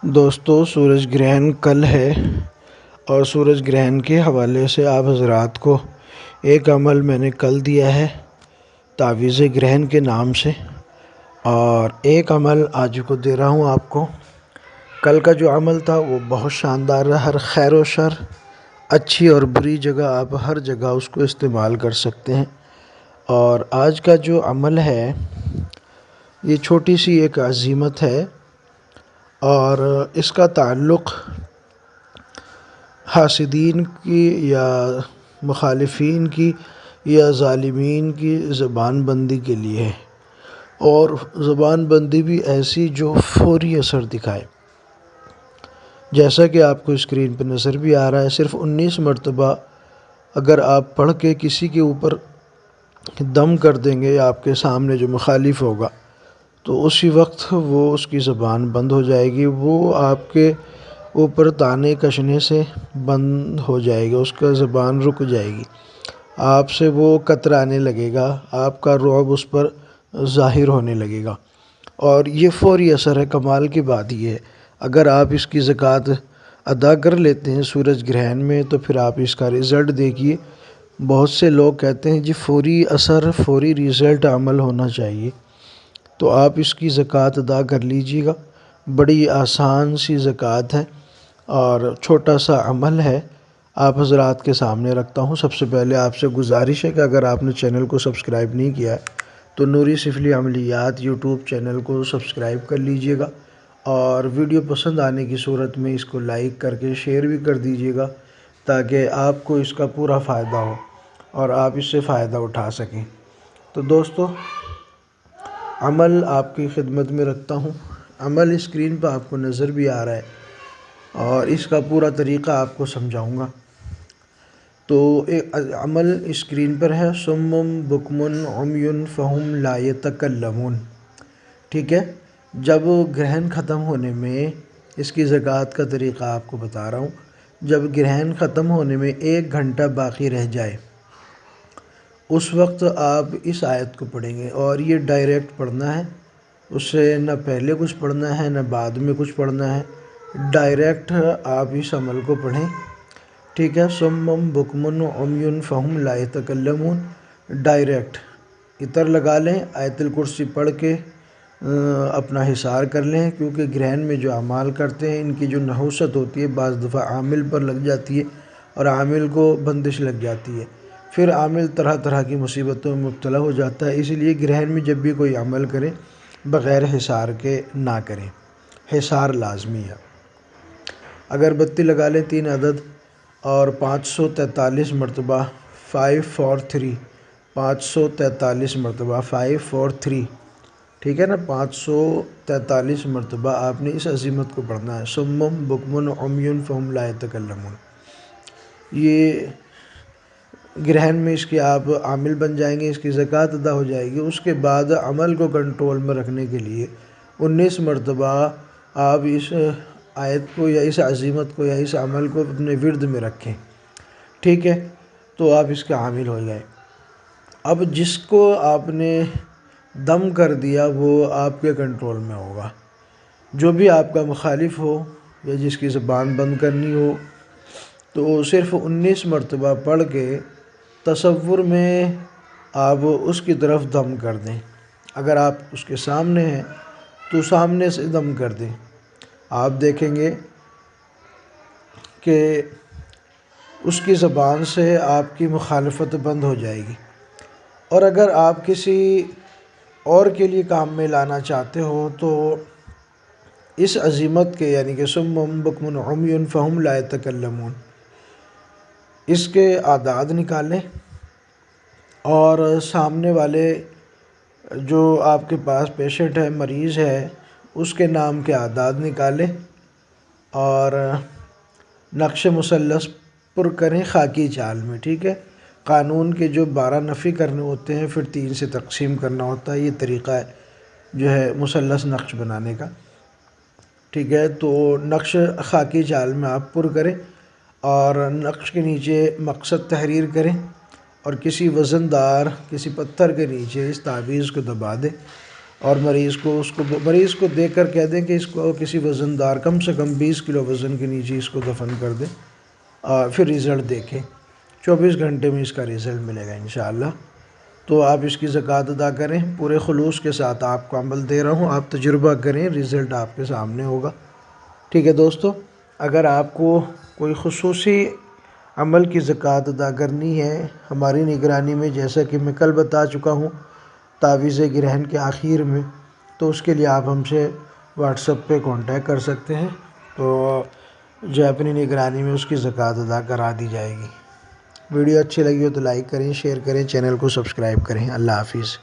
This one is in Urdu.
دوستو سورج گرہن کل ہے اور سورج گرہن کے حوالے سے آپ حضرات کو ایک عمل میں نے کل دیا ہے تعویذ گرہن کے نام سے، اور ایک عمل آج کو دے رہا ہوں آپ کو۔ کل کا جو عمل تھا وہ بہت شاندار رہا، ہر خیر و شر، اچھی اور بری جگہ آپ ہر جگہ اس کو استعمال کر سکتے ہیں۔ اور آج کا جو عمل ہے یہ چھوٹی سی ایک عزیمت ہے، اور اس کا تعلق حاسدین کی یا مخالفین کی یا ظالمین کی زبان بندی کے لیے ہے، اور زبان بندی بھی ایسی جو فوری اثر دکھائے۔ جیسا کہ آپ کو اسکرین پہ نظر بھی آ رہا ہے، صرف 19 مرتبہ اگر آپ پڑھ کے کسی کے اوپر دم کر دیں گے یا آپ کے سامنے جو مخالف ہوگا تو اسی وقت وہ اس کی زبان بند ہو جائے گی، وہ آپ کے اوپر طعنے کشنے سے بند ہو جائے گا، اس کا زبان رک جائے گی، آپ سے وہ کترانے لگے گا، آپ کا رعب اس پر ظاہر ہونے لگے گا، اور یہ فوری اثر ہے۔ کمال کی بات یہ ہے اگر آپ اس کی زکوٰۃ ادا کر لیتے ہیں سورج گرہن میں تو پھر آپ اس کا رزلٹ دیکھیے۔ بہت سے لوگ کہتے ہیں جی فوری اثر، فوری رزلٹ عمل ہونا چاہیے، تو آپ اس کی زکوٰۃ ادا کر لیجیے گا۔ بڑی آسان سی زکوٰۃ ہے اور چھوٹا سا عمل ہے، آپ حضرات کے سامنے رکھتا ہوں۔ سب سے پہلے آپ سے گزارش ہے کہ اگر آپ نے چینل کو سبسکرائب نہیں کیا ہے تو نوری سفلی عملیات یوٹیوب چینل کو سبسکرائب کر لیجئے گا، اور ویڈیو پسند آنے کی صورت میں اس کو لائک کر کے شیئر بھی کر دیجئے گا تاکہ آپ کو اس کا پورا فائدہ ہو اور آپ اس سے فائدہ اٹھا سکیں۔ تو دوستو عمل آپ کی خدمت میں رکھتا ہوں۔ عمل اسکرین پہ آپ کو نظر بھی آ رہا ہے اور اس کا پورا طریقہ آپ کو سمجھاؤں گا۔ تو عمل اسکرین پر ہے، صم بکم عمی فہم لا یتکلمون، ٹھیک ہے۔ جب گرہن ختم ہونے میں، اس کی زکوٰۃ کا طریقہ آپ کو بتا رہا ہوں، جب گرہن ختم ہونے میں 1 گھنٹہ باقی رہ جائے اس وقت آپ اس آیت کو پڑھیں گے، اور یہ ڈائریکٹ پڑھنا ہے، اس سے نہ پہلے کچھ پڑھنا ہے نہ بعد میں کچھ پڑھنا ہے، ڈائریکٹ آپ اس عمل کو پڑھیں، ٹھیک ہے۔ صم بکم عمی فہم لا یتکلمون، ڈائریکٹ عطر لگا لیں، آیت الکرسی پڑھ کے اپنا حصار کر لیں، کیونکہ گرہن میں جو اعمال کرتے ہیں ان کی جو نحوست ہوتی ہے بعض دفعہ عامل پر لگ جاتی ہے اور عامل کو بندش لگ جاتی ہے، پھر عامل طرح طرح کی مصیبتوں میں مبتلا ہو جاتا ہے۔ اس لیے گرہن میں جب بھی کوئی عمل کریں بغیر حصار کے نہ کریں، حصار لازمی ہے۔ اگربتی لگا لیں 3 عدد، اور 543 مرتبہ 543، 543 مرتبہ 543، ٹھیک ہے نا، 543 مرتبہ آپ نے اس عزیمت کو پڑھنا ہے، صم بکم عمی فہم لا یتکلمون۔ یہ گرہن میں اس کے آپ عامل بن جائیں گے، اس کی زکوٰۃ ادا ہو جائے گی۔ اس کے بعد عمل کو کنٹرول میں رکھنے کے لیے 19 مرتبہ آپ اس آیت کو یا اس عزیمت کو یا اس عمل کو اپنے ورد میں رکھیں، ٹھیک ہے، تو آپ اس کے عامل ہو جائیں۔ اب جس کو آپ نے دم کر دیا وہ آپ کے کنٹرول میں ہوگا، جو بھی آپ کا مخالف ہو یا جس کی زبان بند کرنی ہو تو صرف 19 مرتبہ پڑھ کے تصور میں آپ اس کی طرف دم کر دیں۔ اگر آپ اس کے سامنے ہیں تو سامنے سے دم کر دیں، آپ دیکھیں گے کہ اس کی زبان سے آپ کی مخالفت بند ہو جائے گی۔ اور اگر آپ کسی اور کے لیے کام میں لانا چاہتے ہو تو اس عزیمت کے یعنی کہ صم بکم عمی فہم لا یتکلمون، اس کے اعداد نکالیں اور سامنے والے جو آپ کے پاس پیشنٹ ہے، مریض ہے، اس کے نام کے اعداد نکالیں اور نقش مثلث پر کریں خاکی چال میں، ٹھیک ہے۔ قانون کے جو 12 نفی کرنے ہوتے ہیں پھر 3 سے تقسیم کرنا ہوتا ہے، یہ طریقہ ہے جو ہے مثلث نقش بنانے کا، ٹھیک ہے۔ تو نقش خاکی چال میں آپ پر کریں اور نقش کے نیچے مقصد تحریر کریں اور کسی وزن دار کسی پتھر کے نیچے اس تعویذ کو دبا دیں، اور مریض کو دیکھ کر کہہ دیں کہ اس کو کسی وزن دار کم سے کم 20 کلو وزن کے نیچے اس کو دفن کر دیں، پھر رزلٹ دیکھیں، 24 گھنٹے میں اس کا رزلٹ ملے گا انشاءاللہ۔ تو آپ اس کی زکوٰۃ ادا کریں، پورے خلوص کے ساتھ آپ کو عمل دے رہا ہوں، آپ تجربہ کریں، رزلٹ آپ کے سامنے ہوگا۔ ٹھیک ہے دوستو، اگر آپ کو کوئی خصوصی عمل کی زکوٰۃ ادا کرنی ہے ہماری نگرانی میں، جیسا کہ میں کل بتا چکا ہوں تعویذ گرہن کے آخر میں، تو اس کے لیے آپ ہم سے واٹس ایپ پہ کانٹیکٹ کر سکتے ہیں، تو جو اپنی نگرانی میں اس کی زکوٰۃ ادا کرا دی جائے گی۔ ویڈیو اچھی لگی ہو تو لائک کریں، شیئر کریں، چینل کو سبسکرائب کریں۔ اللہ حافظ۔